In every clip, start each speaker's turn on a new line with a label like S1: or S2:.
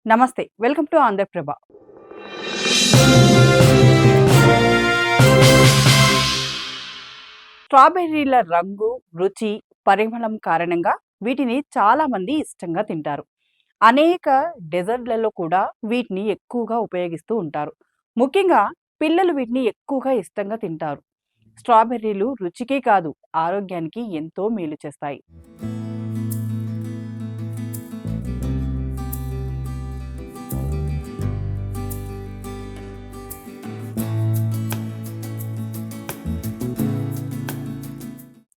S1: నమస్తే. Welcome to Andhraprabha. స్ట్రాబెర్రీల రంగు, రుచి, పరిమళం కారణంగా వీటిని చాలామంది ఇష్టంగా తింటారు. అనేక డెజర్ట్‌లలో కూడా వీటిని ఎక్కువగా ఉపయోగిస్తూ ఉంటారు. ముఖ్యంగా పిల్లలు వీటిని ఎక్కువగా ఇష్టంగా తింటారు. స్ట్రాబెర్రీలు రుచికే కాదు, ఆరోగ్యానికి ఎంతో మేలు చేస్తాయి.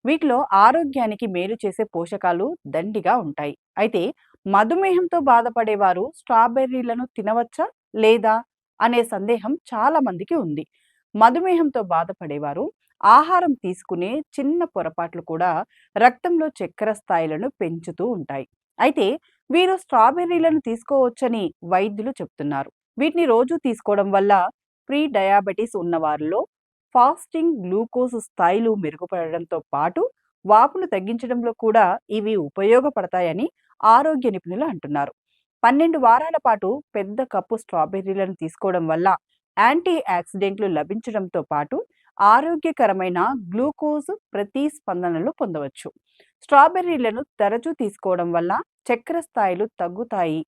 S1: వీటిలో ఆరోగ్యానికి మేలు చేసే పోషకాలు దండిగా ఉంటాయి. అయితే మధుమేహంతో బాధపడేవారు స్ట్రాబెర్రీలను తినవచ్చా? లేదా? అనే సందేహం చాలా మందికి ఉంది. మధుమేహంతో బాధపడేవారు ఆహారం తీసుకునే చిన్న పొరపాట్లు కూడా రక్తంలో చక్కెర స్థాయిలను పెంచుతూ ఉంటాయి. అయితే వీరు స్ట్రాబెర్రీలను తీసుకోవచ్చని వైద్యులు చెప్తున్నారు. వీటిని రోజు తీసుకోవడం వల్ల ప్రీ డయాబెటిస్ ఉన్నవారిలో ఫాస్టింగ్ గ్లూకోజ్ స్థాయిలు మెరుగుపడడంతో పాటు వాపును తగ్గించడంలో కూడా ఇవి ఉపయోగపడతాయని ఆరోగ్య నిపుణులు అంటున్నారు. 12 వారాల పాటు పెద్ద కప్పు స్ట్రాబెర్రీలను తీసుకోవడం వల్ల యాంటీ ఆక్సిడెంట్లు లభించడంతో పాటు ఆరోగ్యకరమైన గ్లూకోజ్ ప్రతిస్పందనలు పొందవచ్చు. స్ట్రాబెర్రీలను తరచూ తీసుకోవడం వల్ల చక్కెర స్థాయిలు తగ్గుతాయి.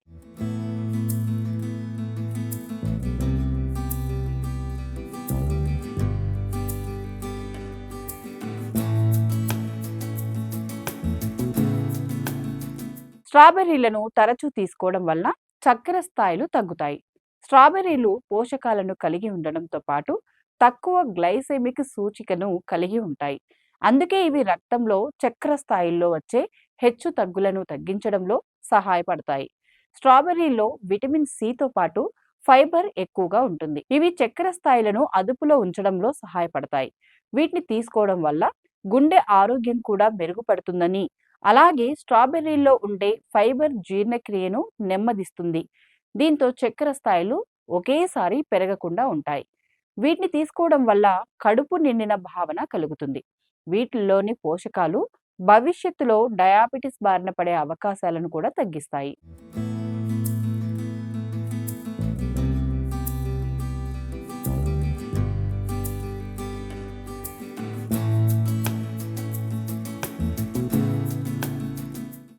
S1: స్ట్రాబెర్రీలను తరచూ తీసుకోవడం వల్ల చక్కెర స్థాయిలు తగ్గుతాయి. స్ట్రాబెర్రీలు పోషకాలను కలిగి ఉండడంతో పాటు తక్కువ గ్లైసెమిక్ సూచికను కలిగి ఉంటాయి. అందుకే ఇవి రక్తంలో చక్కెర స్థాయిల్లో వచ్చే హెచ్చు తగ్గులను తగ్గించడంలో సహాయపడతాయి. స్ట్రాబెర్రీలో విటమిన్ సితో పాటు ఫైబర్ ఎక్కువగా ఉంటుంది. ఇవి చక్కెర స్థాయిలను అదుపులో ఉంచడంలో సహాయపడతాయి. వీటిని తీసుకోవడం వల్ల గుండె ఆరోగ్యం కూడా మెరుగుపడుతుందని, అలాగే స్ట్రాబెర్రీల్లో ఉండే ఫైబర్ జీర్ణక్రియను నెమ్మదిస్తుంది. దీంతో చక్కెర స్థాయిలు ఒకేసారి పెరగకుండా ఉంటాయి. వీటిని తీసుకోవడం వల్ల కడుపు నిండిన భావన కలుగుతుంది. వీటిల్లోని పోషకాలు భవిష్యత్తులో డయాబెటిస్ బారిన పడే అవకాశాలను కూడా తగ్గిస్తాయి.